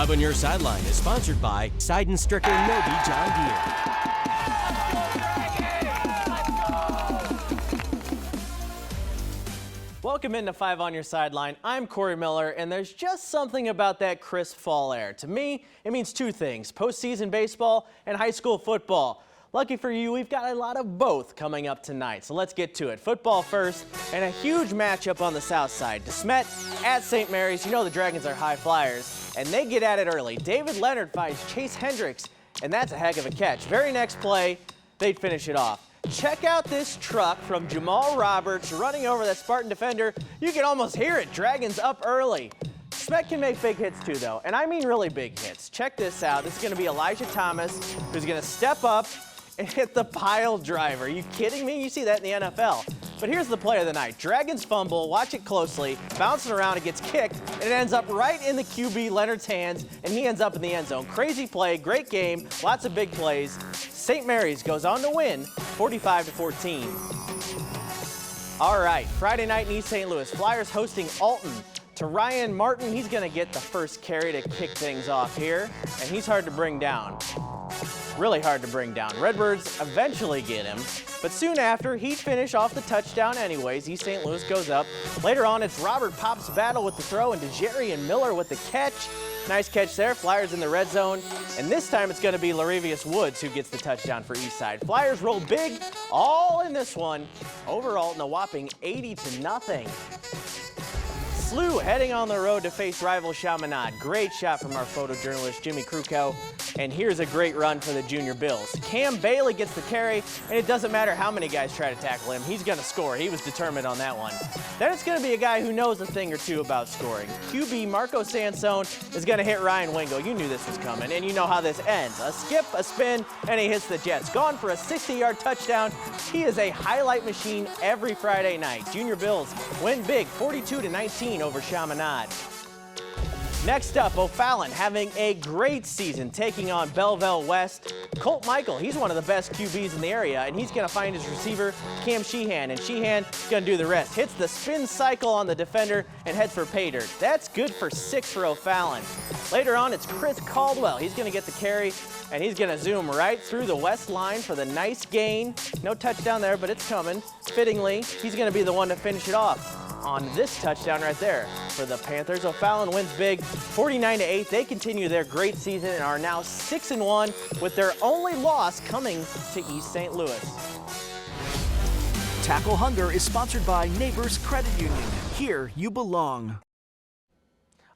Five on Your Sideline is sponsored by Siden Stricker Nobi John Deere. Welcome into 5 on Your Sideline. I'm Corey Miller, and there's just something about that crisp fall air. To me, it means two things: postseason baseball and high school football. Lucky for you, we've got a lot of both coming up tonight, so let's get to it. Football first, and a huge matchup on the south side. DeSmet at St. Mary's. You know the Dragons are high flyers, and they get at it early. David Leonard finds Chase Hendricks, and that's a heck of a catch. Very next play, they'd finish it off. Check out this truck from Jamal Roberts running over that Spartan defender. You can almost hear it. Dragons up early. Smet can make big hits too, though, and I mean really big hits. Check this out. This is going to be Elijah Thomas, who's going to step up and hit the pile driver. Are you kidding me? You see that in the NFL. But here's the play of the night. Dragons fumble. Watch it closely. Bouncing around, it gets kicked, and it ends up right in the QB Leonard's hands, and he ends up in the end zone. Crazy play, great game, lots of big plays. St. Mary's goes on to win 45-14. All right, Friday night in East St. Louis. Flyers hosting Alton. To Ryan Martin, he's going to get the first carry to kick things off here, and he's hard to bring down. Really hard to bring down. Redbirds eventually get him, but soon after, he'd finish off the touchdown anyways. East St. Louis goes up. Later on, it's Robert Pop's battle with the throw, and DeJerry and Miller with the catch. Nice catch there. Flyers in the red zone, and this time it's going to be Laravius Woods who gets the touchdown for Eastside. Flyers roll big, all in this one. Over Alton, a whopping 80-0. SLU heading on the road to face rival Chaminade. Great shot from our photojournalist Jimmy Krukow. And here's a great run for the Junior Bills. Cam Bailey gets the carry, and it doesn't matter how many guys try to tackle him. He's going to score. He was determined on that one. Then it's going to be a guy who knows a thing or two about scoring. QB Marco Sansone is going to hit Ryan Wingo. You knew this was coming, and you know how this ends. A skip, a spin, and he hits the Jets. Gone for a 60-yard touchdown. He is a highlight machine every Friday night. Junior Bills win big, 42-19 over Chaminade. Next up, O'Fallon having a great season, taking on Belleville West. Colt Michael, he's one of the best QBs in the area, and he's going to find his receiver, Cam Sheehan, and Sheehan going to do the rest. Hits the spin cycle on the defender and heads for pay dirt. That's good for 6 for O'Fallon. Later on, it's Chris Caldwell. He's going to get the carry, and he's going to zoom right through the west line for the nice gain. No touchdown there, but it's coming. Fittingly, he's going to be the one to finish it off on this touchdown right there for the Panthers. O'Fallon wins big, 49-8. They continue their great season and are now 6-1 with their only loss coming to East St. Louis. Tackle Hunger is sponsored by Neighbors Credit Union. Here you belong.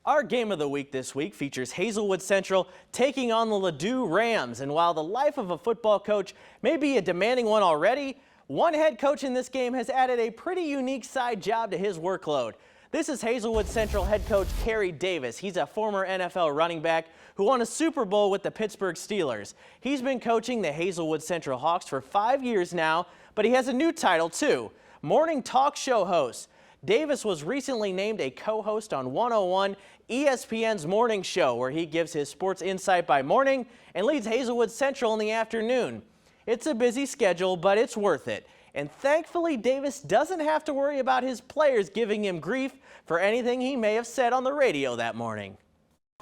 Our game of the week this week features Hazelwood Central taking on the Ladue Rams. And while the life of a football coach may be a demanding one already, one head coach in this game has added a pretty unique side job to his workload. This is Hazelwood Central head coach Kerry Davis. He's a former NFL running back who won a Super Bowl with the Pittsburgh Steelers. He's been coaching the Hazelwood Central Hawks for 5 years now, but he has a new title too, morning talk show host. Davis was recently named a co-host on 101, ESPN's morning show, where he gives his sports insight by morning and leads Hazelwood Central in the afternoon. It's a busy schedule, but it's worth it. And thankfully, Davis doesn't have to worry about his players giving him grief for anything he may have said on the radio that morning.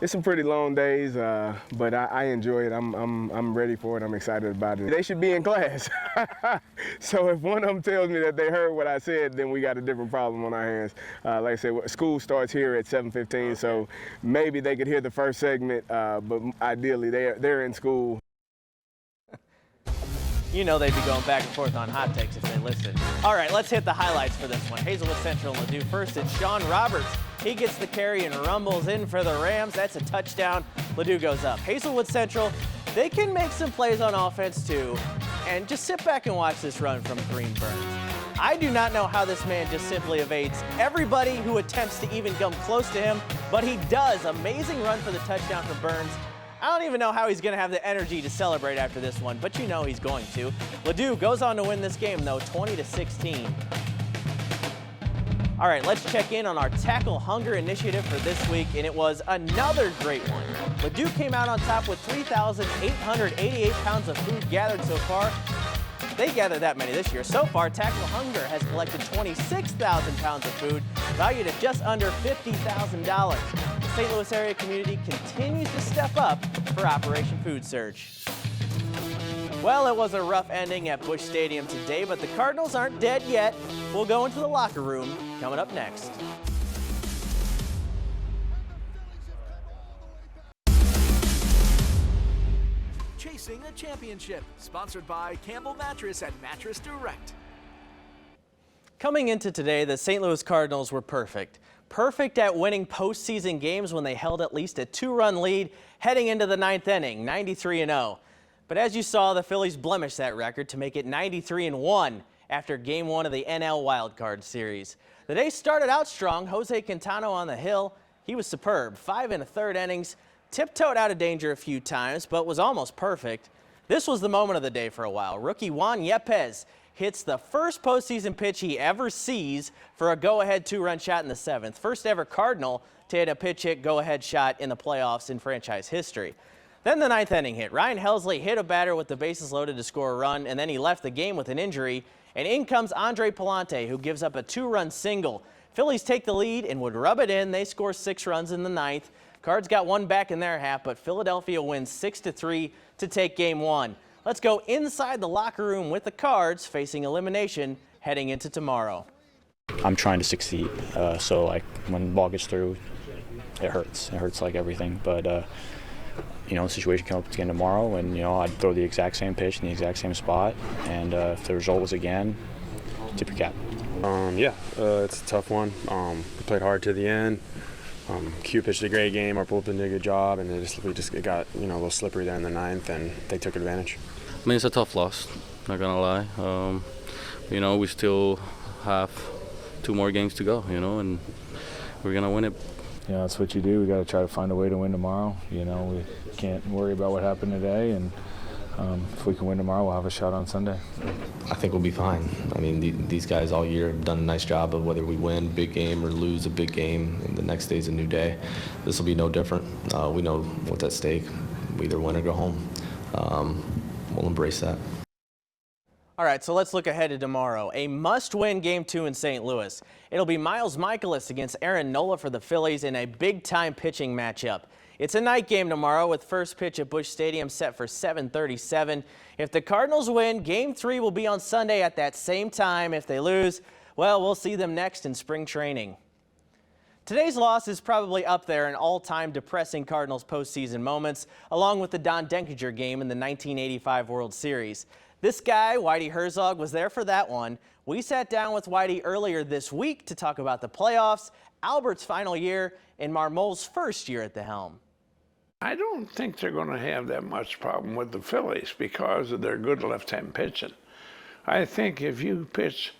It's some pretty long days, but I enjoy it. I'm ready for it. I'm excited about it. They should be in class. So if one of them tells me that they heard what I said, then we got a different problem on our hands. Like I said, school starts here at 7:15, so maybe they could hear the first segment, but ideally they're in school. You know they'd be going back and forth on hot takes if they listened. All right, let's hit the highlights for this one. Hazelwood Central and Ladue. First, it's Sean Roberts. He gets the carry and rumbles in for the Rams. That's a touchdown. Ladue goes up. Hazelwood Central, they can make some plays on offense too. And just sit back and watch this run from Kareem Burns. I do not know how this man just simply evades everybody who attempts to even come close to him, but he does. Amazing run for the touchdown from Burns. I don't even know how he's going to have the energy to celebrate after this one, but you know he's going to. Ladue goes on to win this game, though, 20-16. All right, let's check in on our Tackle Hunger initiative for this week, and it was another great one. Ladue came out on top with 3,888 pounds of food gathered so far. They gathered that many this year. So far, Tackle Hunger has collected 26,000 pounds of food, valued at just under $50,000. St. Louis area community continues to step up for Operation Food Search. Well, it was a rough ending at Busch Stadium today, but the Cardinals aren't dead yet. We'll go into the locker room coming up next. Chasing a championship, sponsored by Campbell Mattress and Mattress Direct. Coming into today, the St. Louis Cardinals were perfect. Perfect at winning postseason games when they held at least a 2-run lead heading into the 9th inning, 93-0. But as you saw, the Phillies blemished that record to make it 93-1 after Game 1 of the NL Wildcard Series. The day started out strong. Jose Quintano on the hill. He was superb. 5 1/3 innings, tiptoed out of danger a few times, but was almost perfect. This was the moment of the day for a while. Rookie Juan Yepez hits the first postseason pitch he ever sees for a go-ahead 2-run shot in the 7th. First ever Cardinal to hit a pitch hit go-ahead shot in the playoffs in franchise history. Then the 9th inning hit. Ryan Helsley hit a batter with the bases loaded to score a run, and then he left the game with an injury. And in comes Andre Palante, who gives up a 2-run single. Phillies take the lead and would rub it in. They score 6 runs in the 9th. Cards got one back in their half, but Philadelphia wins 6-3 to take Game 1. Let's go inside the locker room with the Cards facing elimination heading into tomorrow. I'm trying to succeed, so like when the ball gets through, it hurts. It hurts like everything, but the situation came up again tomorrow, and I'd throw the exact same pitch in the exact same spot, and if the result was again, tip your cap. It's a tough one. We played hard to the end. Q pitched a great game. Our bullpen did a good job, and it got a little slippery there in the 9th, and they took advantage. I mean, it's a tough loss. Not gonna lie. We still have 2 more games to go. And we're gonna win it. That's what you do. We got to try to find a way to win tomorrow. We can't worry about what happened today, and if we can win tomorrow, we'll have a shot on Sunday. I think we'll be fine. I mean, these guys all year have done a nice job of whether we win a big game or lose a big game, and the next day's a new day. This will be no different. We know what's at stake. We either win or go home. We'll embrace that. All right, so let's look ahead to tomorrow. A must-win Game 2 in St. Louis. It'll be Miles Mikolas against Aaron Nola for the Phillies in a big-time pitching matchup. It's a night game tomorrow with first pitch at Busch Stadium set for 7:37. If the Cardinals win, Game 3 will be on Sunday at that same time. If they lose, well, we'll see them next in spring training. Today's loss is probably up there in all-time depressing Cardinals postseason moments, along with the Don Denkinger game in the 1985 World Series. This guy, Whitey Herzog, was there for that one. We sat down with Whitey earlier this week to talk about the playoffs, Albert's final year, and Marmole's first year at the helm. I don't think they're going to have that much problem with the Phillies because of their good left-hand pitching. I think if you pitch,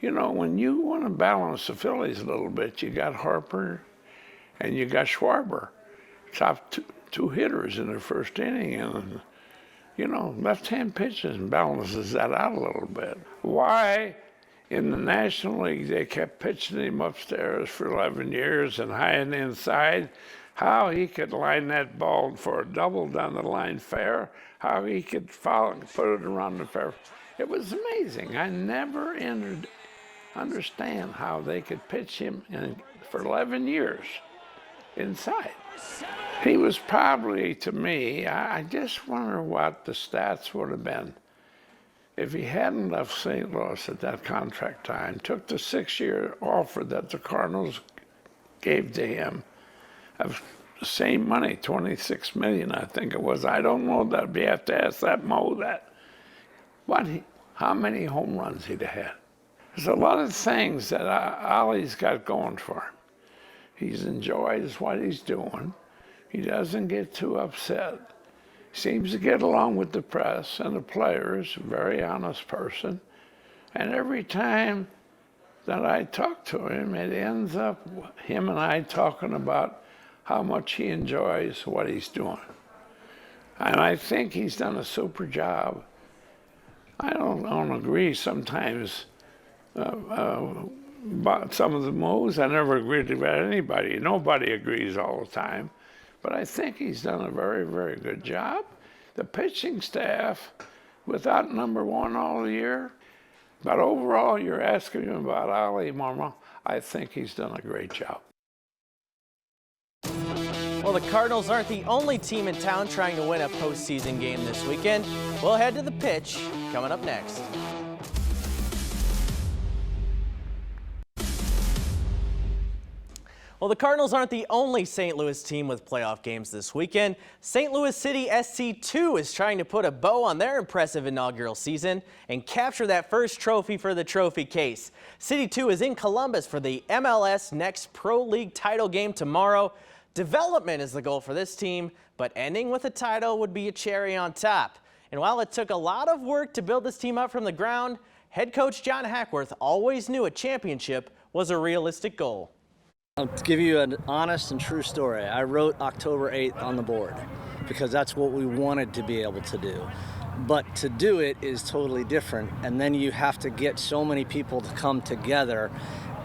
when you want to balance the Phillies a little bit, you got Harper and you got Schwarber, top two hitters in the first inning, and left-hand pitching balances that out a little bit. Why in the National League they kept pitching him upstairs for 11 years and high and inside, how he could line that ball for a double down the line fair, how he could foul and put it around the fair. It was amazing. I never understand how they could pitch him for 11 years inside. He was probably, to me, I just wonder what the stats would have been if he hadn't left St. Louis at that contract time, took the 6-year offer that the Cardinals gave to him of the same money, $26 million, I think it was. I don't know that. We have to ask that Mo that. How many home runs he'd have had. There's a lot of things that Ollie's got going for him. He enjoys what he's doing. He doesn't get too upset. Seems to get along with the press and the players, a very honest person. And every time that I talk to him, it ends up him and I talking about how much he enjoys what he's doing. And I think he's done a super job. I don't agree sometimes about some of the moves. I never agreed about anybody. Nobody agrees all the time. But I think he's done a very, very good job. The pitching staff, without number one all year, but overall, you're asking him about Ollie Marmol. I think he's done a great job. Well, the Cardinals aren't the only team in town trying to win a postseason game this weekend. We'll head to the pitch coming up next. Well, the Cardinals aren't the only St. Louis team with playoff games this weekend. St. Louis City SC2 is trying to put a bow on their impressive inaugural season and capture that first trophy for the trophy case. City 2 is in Columbus for the MLS Next Pro League title game tomorrow. Development is the goal for this team, but ending with a title would be a cherry on top. And while it took a lot of work to build this team up from the ground, head coach John Hackworth always knew a championship was a realistic goal. To give you an honest and true story, I wrote October 8th on the board because that's what we wanted to be able to do. But to do it is totally different, and then you have to get so many people to come together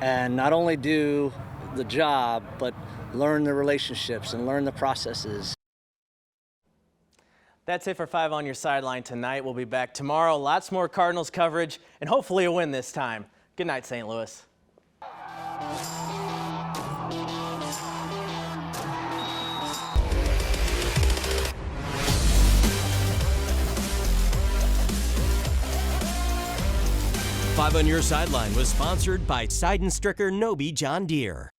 and not only do the job, but learn the relationships and learn the processes. That's it for 5 on Your Sideline tonight. We'll be back tomorrow. Lots more Cardinals coverage and hopefully a win this time. Good night, St. Louis. 5 on Your Sideline was sponsored by Sideline Stricker Nobi John Deere.